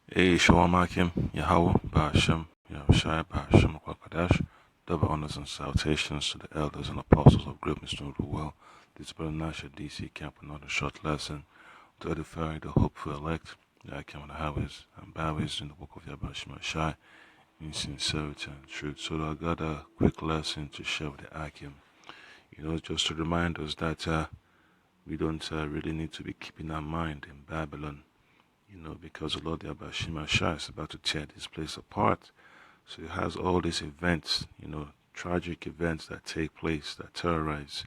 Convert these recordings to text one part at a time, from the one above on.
Hey, Shalom Akim, Yahweh, Ba'ashem, Yahushai, Ba'ashem, Kwakadash, double honors and salutations to the elders and apostles of great mystery of the world. This is Brother Nasha DC Camp, another short lesson to edify the hopeful elect, the Akim and the Highways and Byways in the book of Yahweh Shai in sincerity and truth. So I got a quick lesson to share with the Akim, just to remind us that we don't really need to be keeping our mind in Babylon, because the Lord Yahweh Shai is about to tear this place apart. So it has all these events, tragic events that take place that terrorize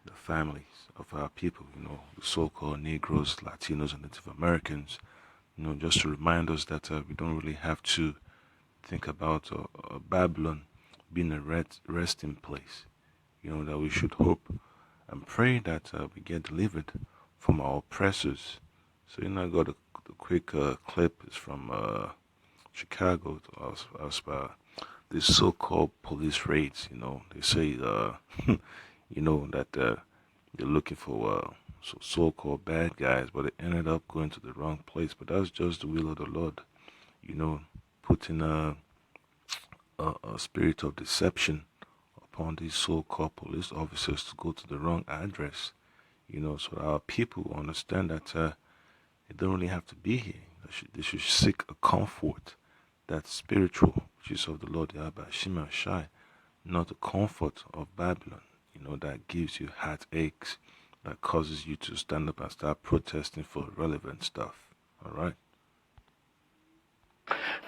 the families of our people, the so-called Negroes, Latinos, and Native Americans, just to remind us that we don't really have to think about Babylon being a resting place, that we should hope and pray that we get delivered from our oppressors. So, I got a quick clip. It's from Chicago as these so-called police raids. They say, that they're looking for so-called bad guys, but they ended up going to the wrong place. But that's just the will of the Lord, putting a spirit of deception upon these so-called police officers to go to the wrong address, so that our people understand that they don't really have to be here. They should seek a comfort that's spiritual, which is of the Lord Yahweh Shai, not the comfort of Babylon, that gives you heartaches, that causes you to stand up and start protesting for irrelevant stuff. All right?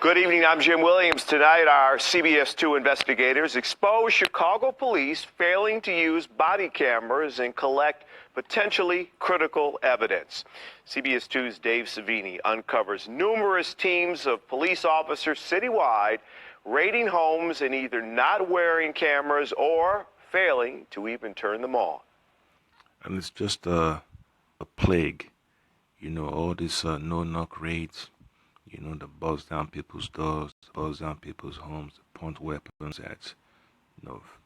Good evening, I'm Jim Williams. Tonight, our CBS 2 investigators expose Chicago police failing to use body cameras and collect potentially critical evidence. CBS 2's Dave Savini uncovers numerous teams of police officers citywide raiding homes and either not wearing cameras or failing to even turn them on. And it's just a plague, all these no-knock raids, that bust down people's doors, bust down people's homes, point weapons at,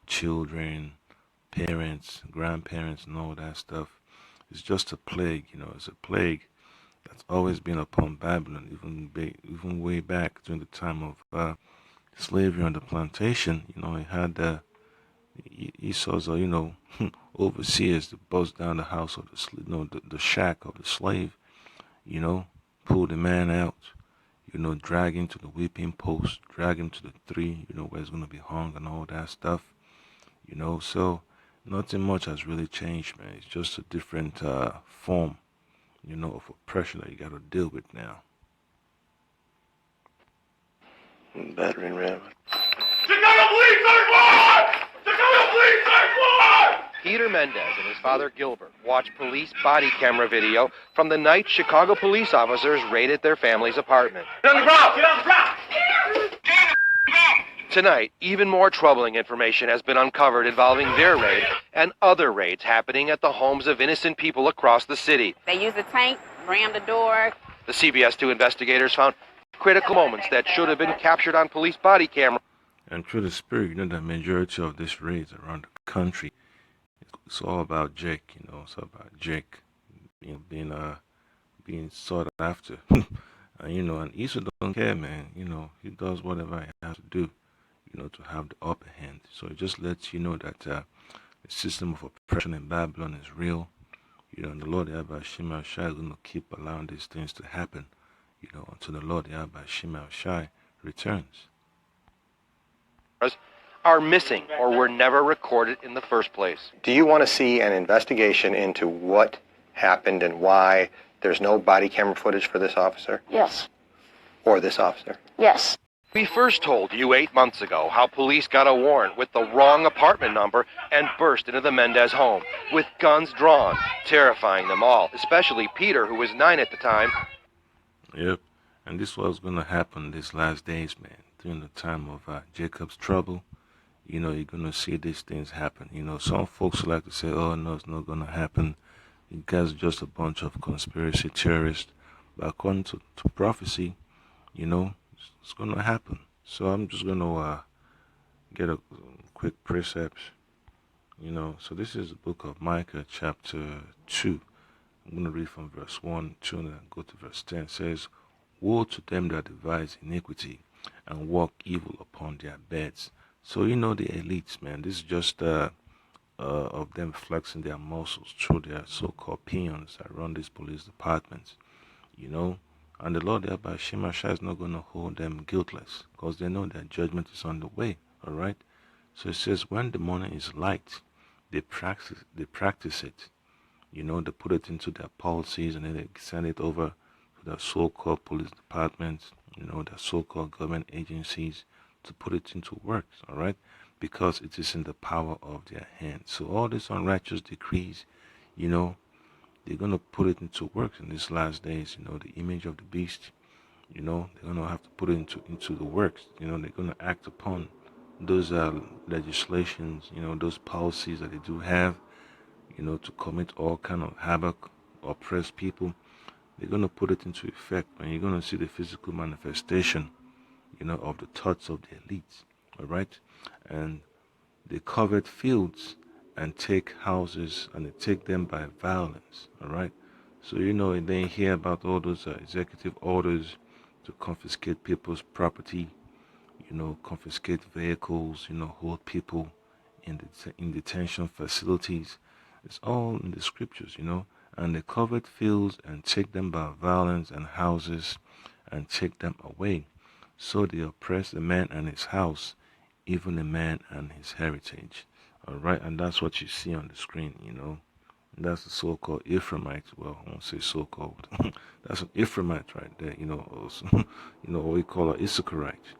children, parents, grandparents, and all that stuff. It's just a plague, it's a plague that's always been upon Babylon, even way back during the time of slavery on the plantation. It had Esau's, overseers to bust down the house of the shack of the slave, pull the man out, drag him to the whipping post, drag him to the tree, where he's going to be hung and all that stuff, So nothing much has really changed, man. It's just a different form, of oppression that you got to deal with now. Battering ram. Chicago Police Third Chicago Police Third Peter Mendez and his father Gilbert watched police body camera video from the night Chicago police officers raided their family's apartment. Get on the ground! Get on the ground! Tonight, even more troubling information has been uncovered involving their raid and other raids happening at the homes of innocent people across the city. They used a tank, rammed the door. The CBS 2 investigators found critical moments that should have been captured on police body camera. And through the spirit, the majority of these raids around the country, it's all about Jake, it's all about Jake, being sought after. And Esau don't care, man. He does whatever he has to do, to have the upper hand. So it just lets you know that the system of oppression in Babylon is real, and the Lord Yahweh Shai is going to keep allowing these things to happen, until the Lord Yahweh Shai returns. Are missing or were never recorded in the first place. Do you want to see an investigation into what happened and why there's no body camera footage for this officer? Yes. Or this officer? Yes. We first told you 8 months ago how police got a warrant with the wrong apartment number and burst into the Mendez home with guns drawn, terrifying them all, especially Peter, who was 9 at the time. Yep, and this was going to happen these last days, man, during the time of Jacob's trouble. You're going to see these things happen. Some folks like to say, oh, no, it's not going to happen. You guys are just a bunch of conspiracy theorists. But according to prophecy, it's going to happen. So I'm just going to get a quick precepts. So this is the book of Micah, chapter 2. I'm going to read from verse 1, 2, and then go to verse 10. It says, Woe to them that devise iniquity and walk evil upon their beds. So you know the elites, man. This is just of them flexing their muscles through their so-called peons that run these police departments. You know, and the Lord thereby Shemashah is not going to hold them guiltless because they know that judgment is on the way. All right. So it says when the morning is light, they practice it. You know, they put it into their policies and then they send it over to their so-called police departments, you know, their so-called government agencies to put it into works, all right? Because it is in the power of their hands. So all these unrighteous decrees, you know, they're going to put it into works in these last days, you know, the image of the beast, you know, they're going to have to put it into the works, you know, they're going to act upon those legislations, you know, those policies that they do have, you know, to commit all kind of havoc, oppress people. They're going to put it into effect, and you're going to see the physical manifestation, you know, of the thoughts of the elites, all right? And they covet fields and take houses, and they take them by violence, all right? So, you know, and then you hear about all those executive orders to confiscate people's property, you know, confiscate vehicles, you know, hold people in detention facilities. It's all in the scriptures, you know. And they covet fields and take them by violence and houses and take them away. So they oppress the man and his house, even the man and his heritage. All right, and that's what you see on the screen, you know. That's the so-called Ephraimite. Well, I won't say so-called. That's an Ephraimite right there, you know. Also, you know what we call an Issacharite.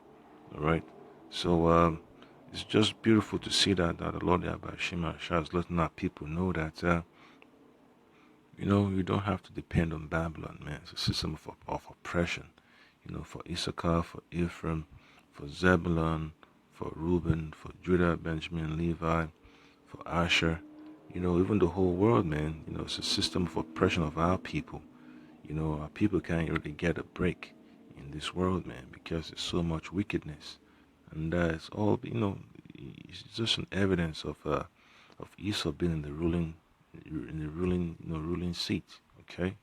All right. So it's just beautiful to see that the Lord Yahweh Shema Shah is letting our people know that you know, you don't have to depend on Babylon, man. It's a system of oppression. You know, for Issachar, for Ephraim, for Zebulun, for Reuben, for Judah, Benjamin, Levi, for Asher. You know, even the whole world, man. You know, it's a system of oppression of our people. You know, our people can't really get a break in this world, man, because there's so much wickedness, and it's all, you know, it's just an evidence of Esau being in the ruling seat. Okay.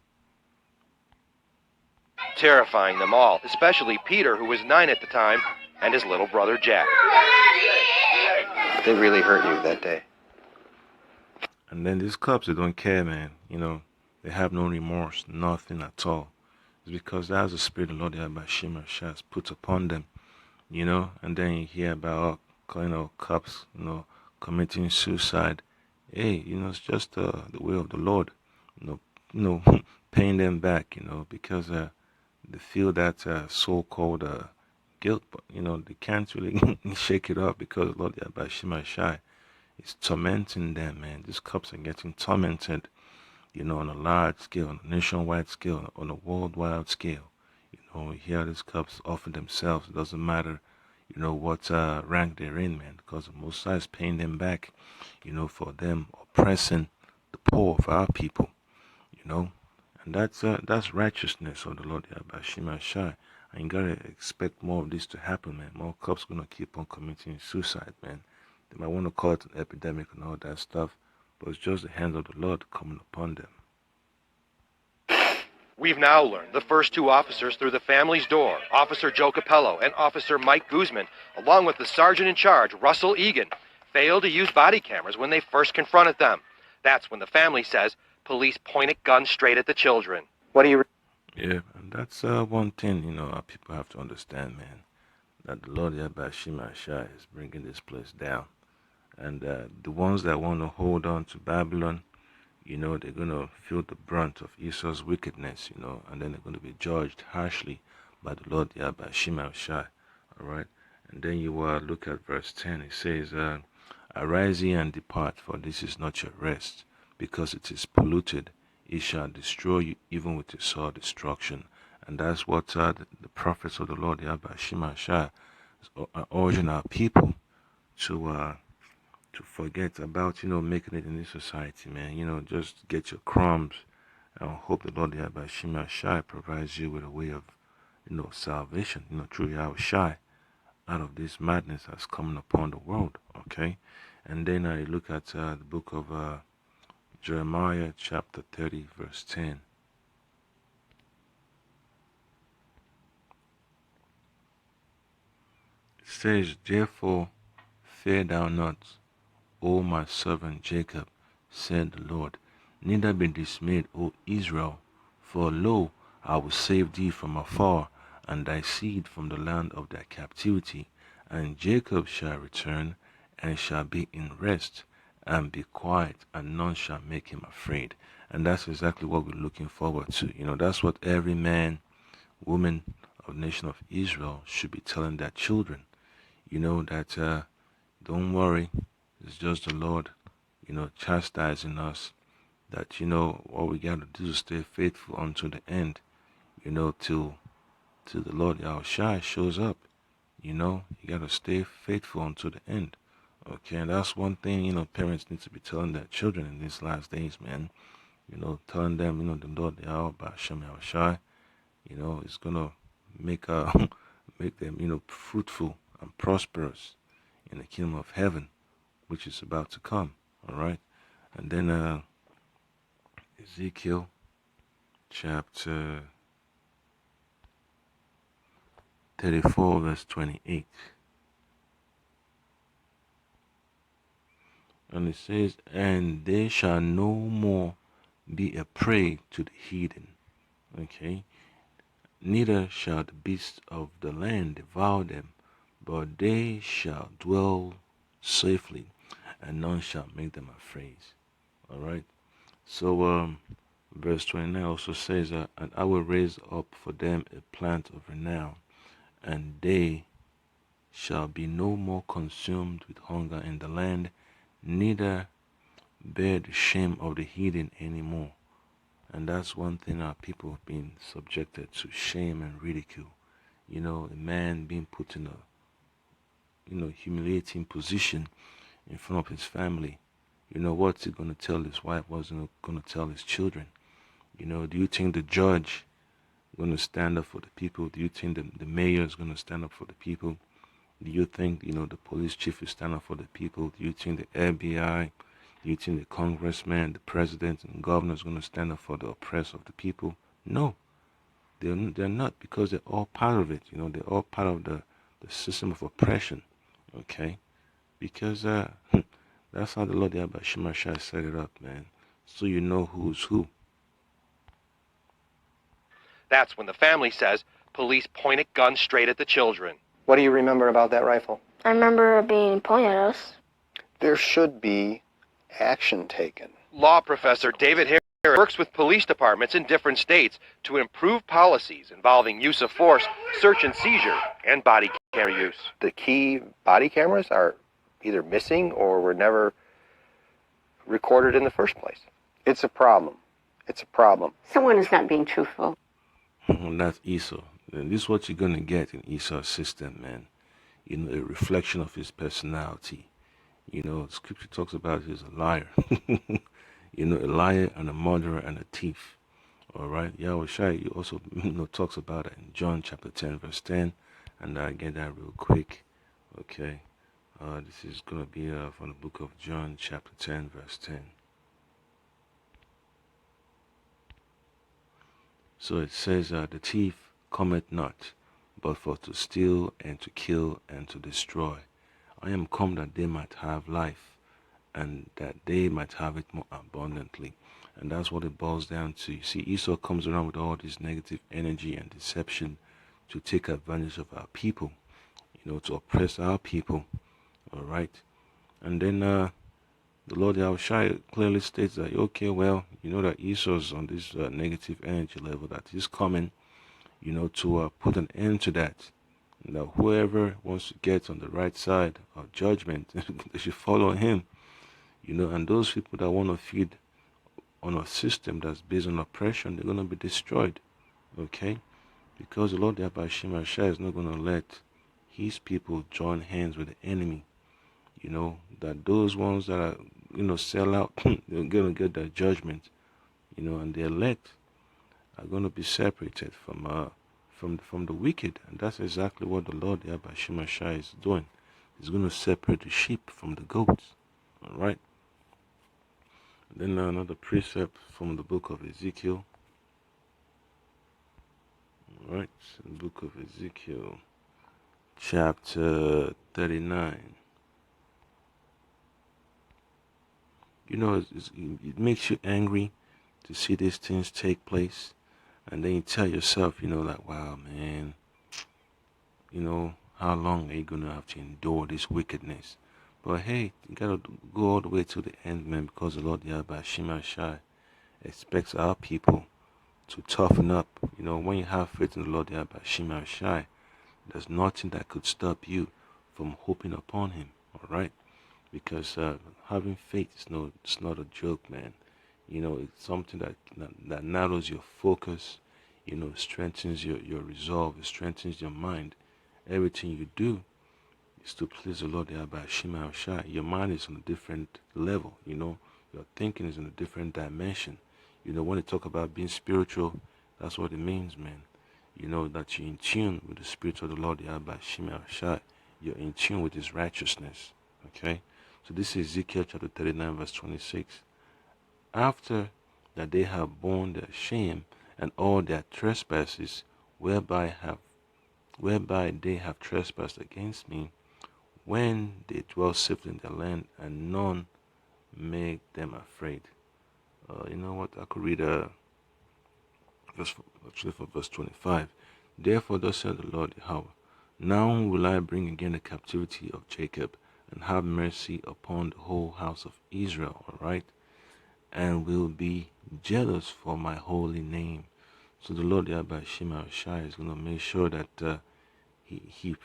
terrifying them all, especially Peter, who was 9 at the time, and his little brother Jack. They really hurt you that day. And then these cops, they don't care, man. You know, they have no remorse, nothing at all. It's because that's the spirit of the Lord Yahweh Shema Shas put upon them, you know. And then you hear about, you know, cops, you know, committing suicide. Hey, you know, it's just the way of the Lord, you know, paying them back, you know, because they feel that so-called guilt, but you know, they can't really shake it up because Lord Yahweh Shema Shai is tormenting them, man. These cops are getting tormented, you know, on a large scale, on a nationwide scale, on a worldwide scale. You know, we hear these cops offer themselves. It doesn't matter, you know, what rank they're in, man, because the Most High is paying them back, you know, for them oppressing the poor of our people, you know. And that's righteousness of the Lord Yahweh Shema Shai. And you gotta expect more of this to happen, man. More cops gonna keep on committing suicide, man. They might want to call it an epidemic and all that stuff, but it's just the hand of the Lord coming upon them. We've now learned the first two officers through the family's door, Officer Joe Capello and Officer Mike Guzman, along with the sergeant in charge, Russell Egan, failed to use body cameras when they first confronted them. That's when the family says police pointed guns straight at the children. What do you... Yeah, and that's one thing, you know, our people have to understand, man, that the Lord Yahweh Shema Shai is bringing this place down. And the ones that want to hold on to Babylon, you know, they're going to feel the brunt of Esau's wickedness, you know, and then they're going to be judged harshly by the Lord Yahweh Shema Shai, all right? And then you look at verse 10. It says, arise ye and depart, for this is not your rest, because it is polluted. It shall destroy you even with a sore destruction. And that's what the prophets of the Lord Yahweh Shema Shai are urging our people to forget about, you know, making it in this society, man. You know, just get your crumbs and hope the Lord Yahweh Shema Shai provides you with a way of, you know, salvation, you know, through Yahweh Shai, out of this madness that's coming upon the world, okay? And then I look at the book of Jeremiah chapter 30, verse 10. says, "Therefore fear thou not, O my servant Jacob, said the Lord, neither be dismayed, O Israel, for lo, I will save thee from afar, and thy seed from the land of their captivity. And Jacob shall return, and shall be in rest, and be quiet, and none shall make him afraid." And that's exactly what we're looking forward to. That's what every man, woman of the nation of Israel should be telling their children. That don't worry, it's just the Lord, chastising us. That what we got to do is stay faithful unto the end, till the Lord Yahushua shows up. You got to stay faithful unto the end. Okay, and that's one thing, parents need to be telling their children in these last days, man. Telling them, the Lord Yahushua, is gonna make make them, fruitful and prosperous in the kingdom of heaven, which is about to come. All right, and then Ezekiel chapter 34, verse 28. And it says, "And they shall no more be a prey to the heathen." Okay. "Neither shall the beasts of the land devour them, but they shall dwell safely, and none shall make them afraid." All right. So, verse 29 also says, "And I will raise up for them a plant of renown, and they shall be no more consumed with hunger in the land, neither bear the shame of the heathen anymore." And that's one thing our people have been subjected to: shame and ridicule. A man being put in a humiliating position in front of his family. What's he going to tell his wife? What's he going to tell his children? Do you think the judge is going to stand up for the people? Do you think the mayor is going to stand up for the people? Do you think, the police chief will stand up for the people? Do you think the FBI, do you think the congressman, the president, and governor is going to stand up for the oppressed of the people? No, they're not, because they're all part of it. They're all part of the system of oppression. Okay, because that's how the Lord Yahweh set it up, man. So you know who's who. That's when the family says police pointed guns straight at the children. What do you remember about that rifle? I remember it being pointed at us. There should be action taken. Law professor David Harris works with police departments in different states to improve policies involving use of force, search and seizure, and body camera use. The key body cameras are either missing or were never recorded in the first place. It's a problem. It's a problem. Someone is not being truthful. That's Esau. And this is what you're going to get in Esau's system, man. A reflection of his personality. Scripture talks about he's a liar. A liar and a murderer and a thief. All right. Yahushua also talks about it in John chapter 10, verse 10. And I get that real quick. Okay. This is going to be from the book of John chapter 10, verse 10. So it says, "The thief cometh not, but for to steal and to kill and to destroy. I am come that they might have life, and that they might have it more abundantly." And that's what it boils down to. You see, Esau comes around with all this negative energy and deception to take advantage of our people, to oppress our people. All right. And then the Lord Yahushua clearly states that, okay, well, that Esau's on this negative energy level, that he's coming, to put an end to that. Now, whoever wants to get on the right side of judgment, they should follow him. And those people that want to feed on a system that's based on oppression, they're going to be destroyed. Okay? Because the Lord Yahweh is not going to let his people join hands with the enemy. That those ones that are, sell out, they're going to get their judgment. And the elect are going to be separated from the wicked. And that's exactly what the Lord Yahweh is doing. He's going to separate the sheep from the goats. All right. Then another precept from the book of Ezekiel. All right. The book of Ezekiel, chapter 39. You know, it makes you angry to see these things take place. And then you tell yourself, you know, like, wow, man, you know, how long are you going to have to endure this wickedness? But hey, you got to go all the way to the end, man, because the Lord Yahweh Shema Shai expects our people to toughen up. You know, when you have faith in the Lord Yahweh Shema Shai, there's nothing that could stop you from hoping upon Him, all right? Because having faith it's not a joke, man. You know, it's something that narrows your focus, you know, strengthens your resolve, it strengthens your mind. Everything you do is to please the Lord by Shema Shai. Your mind is on a different level, you know, your thinking is in a different dimension. You know, when you talk about being spiritual, that's what it means, man. You know, that you're in tune with the Spirit of the Lord by Shema Shai. You're in tune with His righteousness, okay? So this is Ezekiel chapter 39, verse 26. After that they have borne their shame and all their trespasses, whereby they have trespassed against me, when they dwell safely in their land, and none make them afraid. You know what? I could read from verse 25. Therefore, thus said the Lord Yahweh, now will I bring again the captivity of Jacob, and have mercy upon the whole house of Israel, all right? And will be jealous for my holy name. So the Lord Yahweh Shema Shai is going to make sure that he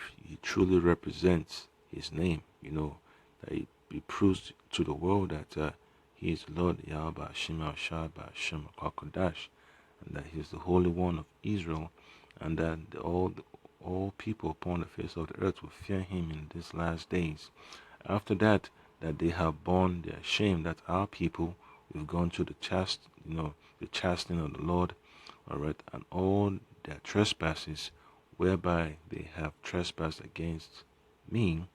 truly represents His name. You know, that he proves to the world that He is Lord Yahweh Shema Shai Ba'Shem Kodash, and that He is the Holy One of Israel, and that all people upon the face of the earth will fear Him in these last days. After that they have borne their shame, that our people, we've gone through the chastening of the Lord, all right, and all their trespasses, whereby they have trespassed against me,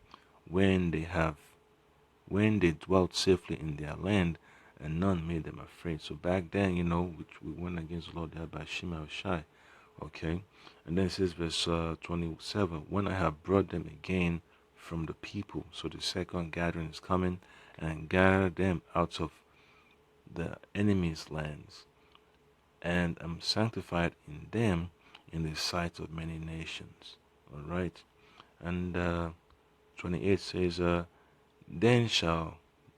when they dwelt safely in their land, and none made them afraid. So back then, you know, which we went against the Lord by Shema Shai, okay. And then it says verse 27, when I have brought them again from the people, so the second gathering is coming, and gather them out of the enemy's lands, and am sanctified in them in the sight of many nations. All right. And 28 says, then shall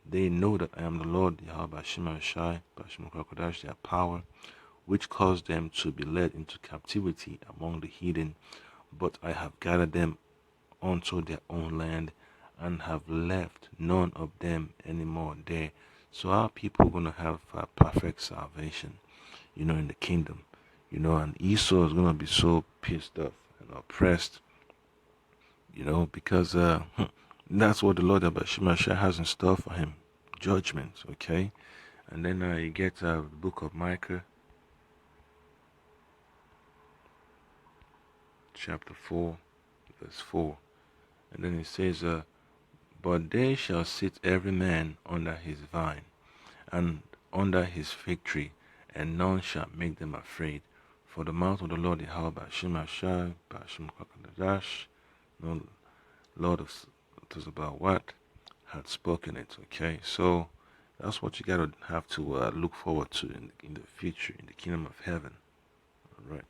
they know that I am the Lord Yahweh Shema Shai Ba'Shem Kodash, their power, which caused them to be led into captivity among the heathen, but I have gathered them unto their own land, and have left none of them anymore there. So our people are going to have perfect salvation, you know, in the kingdom, you know, and Esau is going to be so pissed off and oppressed, you know, because that's what the Lord Shema has in store for him, judgment, okay? And then you get the book of Micah, chapter 4, verse 4. And then it says, but they shall sit every man under his vine, and under his fig tree, and none shall make them afraid. For the mouth of the Lord Yahweh Ba'Shem Shai Ba'Shem Kodash, no Lord of it about what had spoken it. Okay, so that's what you gotta have to look forward to in the future, in the kingdom of heaven. All right.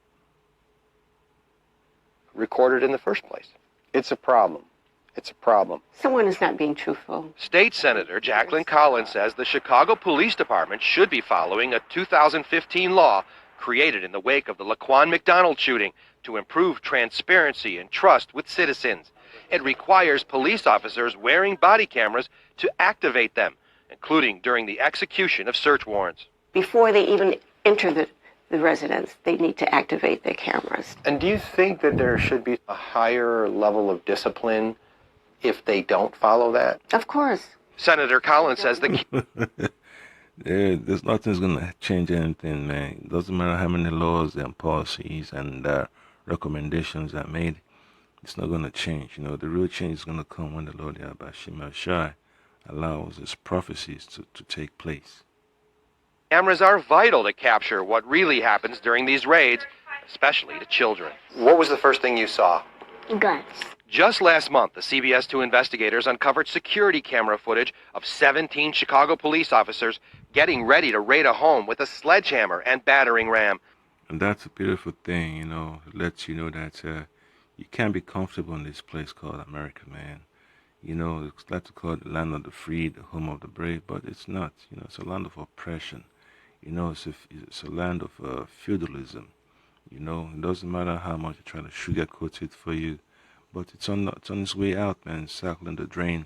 Recorded in the first place. It's a problem. It's a problem. Someone is not being truthful. State Senator Jacqueline Collins says the Chicago Police Department should be following a 2015 law created in the wake of the Laquan McDonald shooting to improve transparency and trust with citizens. It requires police officers wearing body cameras to activate them, including during the execution of search warrants. Before they even enter the residence, they need to activate their cameras. And do you think that there should be a higher level of discipline if they don't follow that? Of course. Senator Collins says there's nothing's going to change anything, man. It doesn't matter how many laws and policies and recommendations are made. It's not going to change. You know, the real change is going to come when the Lord Yahweh Shema Shai allows His prophecies to take place. Cameras are vital to capture what really happens during these raids, especially to children. What was the first thing you saw? Guns. Just last month, the CBS 2 investigators uncovered security camera footage of 17 Chicago police officers getting ready to raid a home with a sledgehammer and battering ram. And that's a beautiful thing, you know. It lets you know that you can't be comfortable in this place called America, man. You know, it's like to call it the land of the free, the home of the brave, but it's not. You know, it's a land of oppression. You know, it's a land of feudalism. You know, it doesn't matter how much you try to sugarcoat it for you, but it's on its way out, man, circling the drain.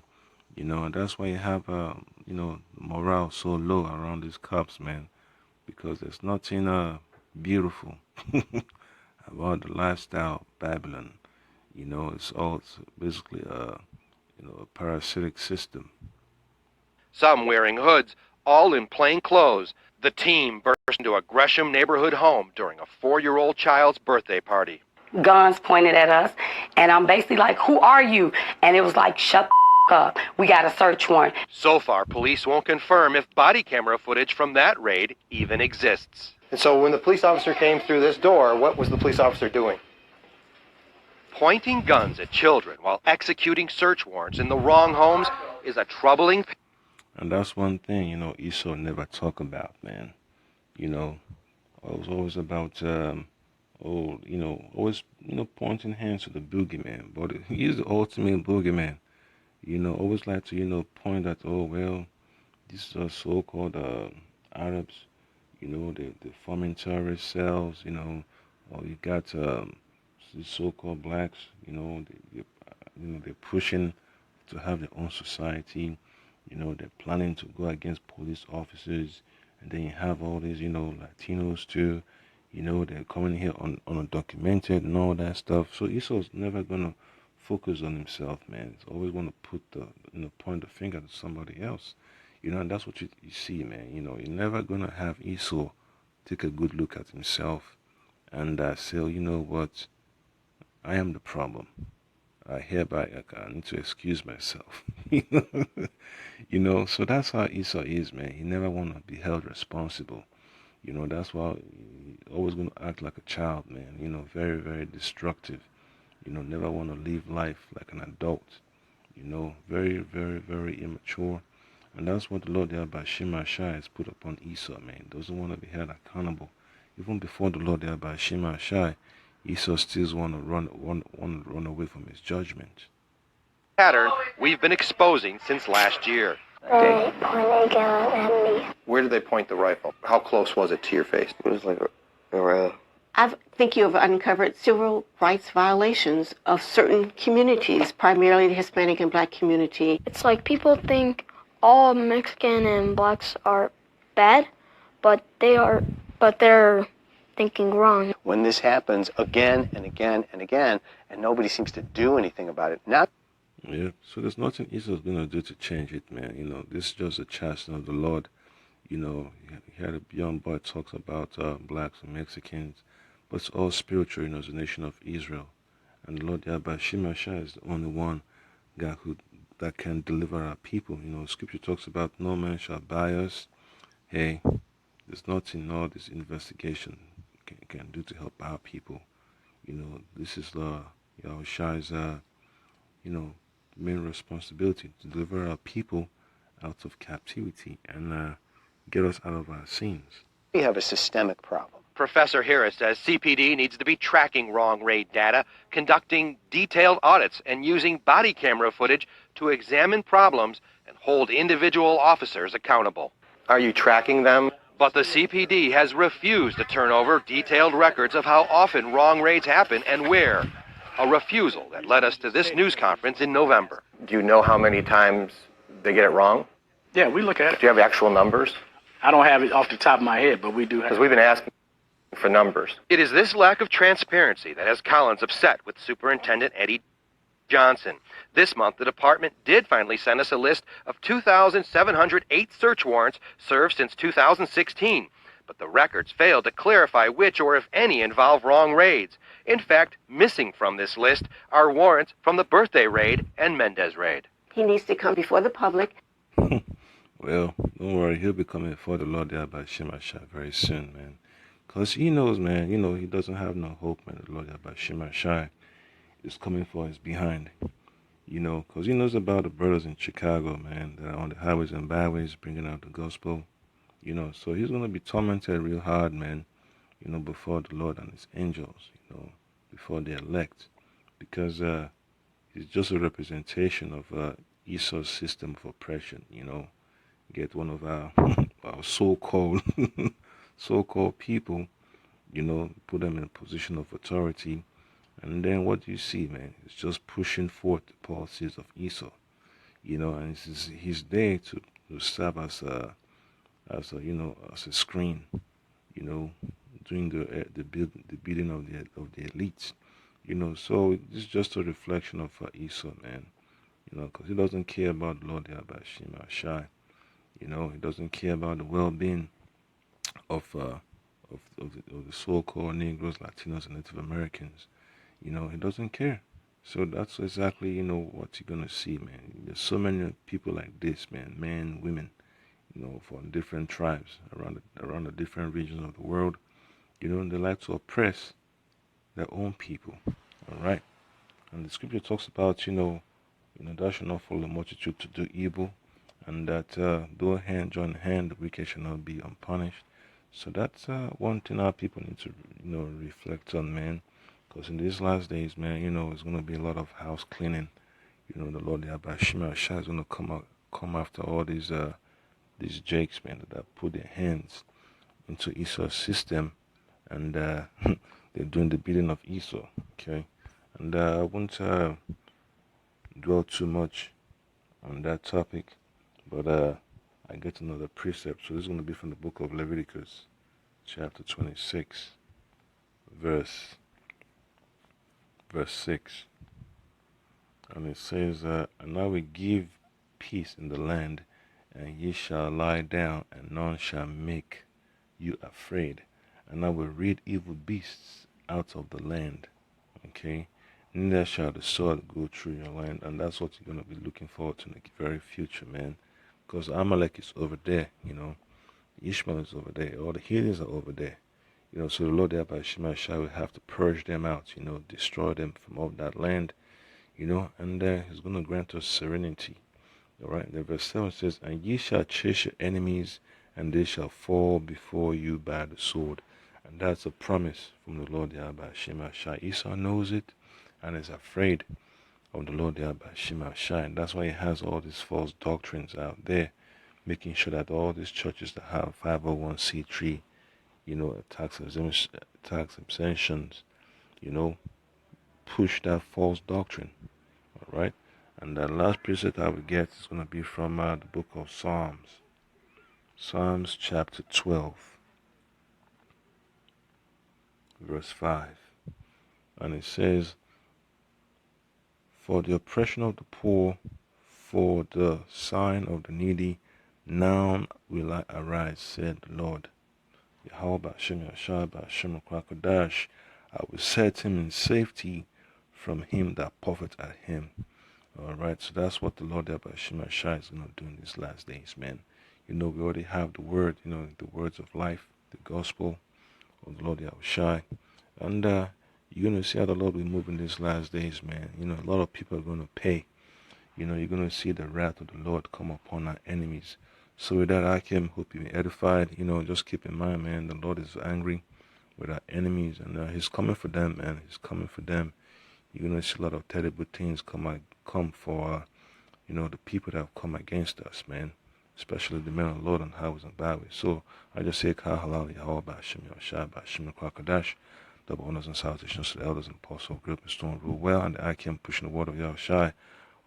You know, and that's why you have, you know, morale so low around these cops, man, because there's nothing beautiful about the lifestyle of Babylon. You know, it's basically you know, a parasitic system. Some wearing hoods, all in plain clothes. The team burst into a Gresham neighborhood home during a 4-year-old child's birthday party. Guns pointed at us, and I'm basically like, "Who are you?" And it was like, "Shut the up. We got a search warrant." So far, police won't confirm if body camera footage from that raid even exists. And so when the police officer came through this door, what was the police officer doing? Pointing guns at children while executing search warrants in the wrong homes is a troubling. And that's one thing, you know, Esau never talk about, man. You know, it was always about, you know, always, you know, pointing hands to the boogeyman. But he's the ultimate boogeyman. You know, always like to, you know, point at, oh, well, these are so-called Arabs, you know, they're forming terrorist cells, you know, or you got these so-called blacks, you know, they're pushing to have their own society. You know, they're planning to go against police officers, and then you have all these, you know, Latinos too. You know, they're coming here undocumented and all that stuff. So Esau's never gonna focus on himself, man. He's always gonna put point the finger to somebody else. You know, and that's what you see, man. You know, you're never gonna have Esau take a good look at himself and say, oh, you know what, I am the problem. I need to excuse myself. You know, so that's how Esau is, man. He never want to be held responsible. You know, that's why he always going to act like a child, man. You know, very, very destructive. You know, never want to live life like an adult. You know, very, very, very immature. And that's what the Lord Yahweh Shema Shai has put upon Esau, man. He doesn't want to be held accountable. Even before the Lord Yahweh Shema Shai, Esau still want to run away from his judgment. Pattern we've been exposing since last year. They pointed a gun at me. Where did they point the rifle? How close was it to your face? It was like around. I think you have uncovered civil rights violations of certain communities, primarily the Hispanic and Black community. It's like people think all Mexican and blacks are bad, but they're thinking wrong. When this happens again and again and again, and nobody seems to do anything about it, Yeah, so there's nothing Esau's going to do to change it, man. You know, this is just a chastisement of the Lord. You know, he had a young boy talks about blacks and Mexicans, but it's all spiritual, you know, as a nation of Israel. And the Lord Yahweh Shema Shai is the only one God that can deliver our people. You know, Scripture talks about no man shall buy us. Hey, there's nothing all this investigation can do to help our people. You know, this is Yahweh Shai's, you know, main responsibility to deliver our people out of captivity and get us out of our sins. we have a systemic problem. Professor Harris says CPD needs to be tracking wrong raid data, conducting detailed audits, and using body camera footage to examine problems and hold individual officers accountable. Are you tracking them? But the CPD has refused to turn over detailed records of how often wrong raids happen and where. A refusal that led us to this news conference in November. Do you know how many times they get it wrong? Yeah, we look at it. Do you have actual numbers? I don't have it off the top of my head, but we do have Because it. we've been asking for numbers. It is this lack of transparency that has Collins upset with Superintendent Eddie Johnson. This month, the department did finally send us a list of 2,708 search warrants served since 2016. But the records failed to clarify which or if any involve wrong raids. In fact, missing from this list are warrants from the birthday raid and Mendez raid. He needs to come before the public. Well, don't worry, he'll be coming before the Lord there by Shema Shai very soon, man. Because he knows, man, you know, he doesn't have no hope, man, the Lord there by Shema Shai. is coming for his behind. You know, because he knows about the brothers in Chicago, man, that are on the highways and byways bringing out the gospel. You know, so he's going to be tormented real hard, man, you know, before the Lord and his angels, you know, before the elect. Because he's just a representation of Esau's system of oppression, you know. Get one of our, our so-called so-called people, you know, put them in a position of authority, and then what do you see, man? It's just pushing forth the policies of Esau, you know, and he's there to serve as a you know, as a screen, you know, doing the building of the elites, you know. So it's just a reflection of Esau, man, you know, because he doesn't care about the Lord Yahweh Shai. You know, he doesn't care about the well-being of the so-called Negroes, Latinos, and Native Americans. You know, he doesn't care. So that's exactly, you know, what you're gonna see, man. There's so many people like this, man, men, women, you know, from different tribes around the different regions of the world. You know, and they like to oppress their own people. All right. And the scripture talks about, you know, thou shalt not follow the multitude to do evil, and that though hand join hand, the wicked shall not be unpunished. So that's one thing our people need to, you know, reflect on, man. Because in these last days, man, you know, it's going to be a lot of house cleaning. You know, the Lord Yahweh Shema Shai is going to come after all these jakes, man, that have put their hands into Esau's system, and they're doing the bidding of Esau. Okay, and I won't dwell too much on that topic, but I get another precept. So this is going to be from the book of Leviticus, chapter 26, verse 6. And it says, and I will give peace in the land, and ye shall lie down, and none shall make you afraid. And I will rid evil beasts out of the land. Okay? Neither shall the sword go through your land. And that's what you're going to be looking forward to in the very future, man. Because Amalek is over there, you know. Ishmael is over there. All the heathens are over there. You know, so the Lord Yahweh Shema Shai will have to purge them out, you know, destroy them from all that land, you know, and he's going to grant us serenity. All right, the verse 7 says, and ye shall chase your enemies, and they shall fall before you by the sword. And that's a promise from the Lord Yahweh Shema Shai. Esau knows it and is afraid of the Lord Yahweh Shema Shai. And that's why he has all these false doctrines out there, making sure that all these churches that have 501c3, you know, tax exemptions, you know, push that false doctrine. All right. And the last precept I will get is going to be from the book of Psalms. Psalms chapter 12, verse 5. And it says, for the oppression of the poor, for the sign of the needy, now will I arise, said the Lord. Yahweh Ba'ashem Yashai Ba'ashem Kwakadash, I will set him in safety from him that puffeth at him. Alright, so that's what the Lord Yahweh Shema Shai is going to do in these last days, man. You know, we already have the word, you know, the words of life, the gospel of the Lord Yahweh Shai. And you're going to see how the Lord will move in these last days, man. You know, a lot of people are going to pay. You know, you're going to see the wrath of the Lord come upon our enemies. So with that, I can hope you be edified. You know, just keep in mind, man, the Lord is angry with our enemies, and he's coming for them, man. He's coming for them. You're going to see a lot of terrible things come for, you know, the people that have come against us, man. Especially the men of the Lord on highways and byways. So I just say, Ka halal Yahweh Ba'ashem Yashai Ba'ashem Kwakadash. Double honors and salutations to the elders and apostles of Great Stone rule well, and I can pushing the word of Yahweh Shai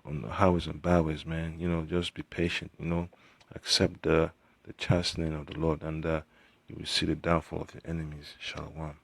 on the highways and byways, man. You know, just be patient, you know. Accept the chastening of the Lord, and you will see the downfall of your enemies. Shalom.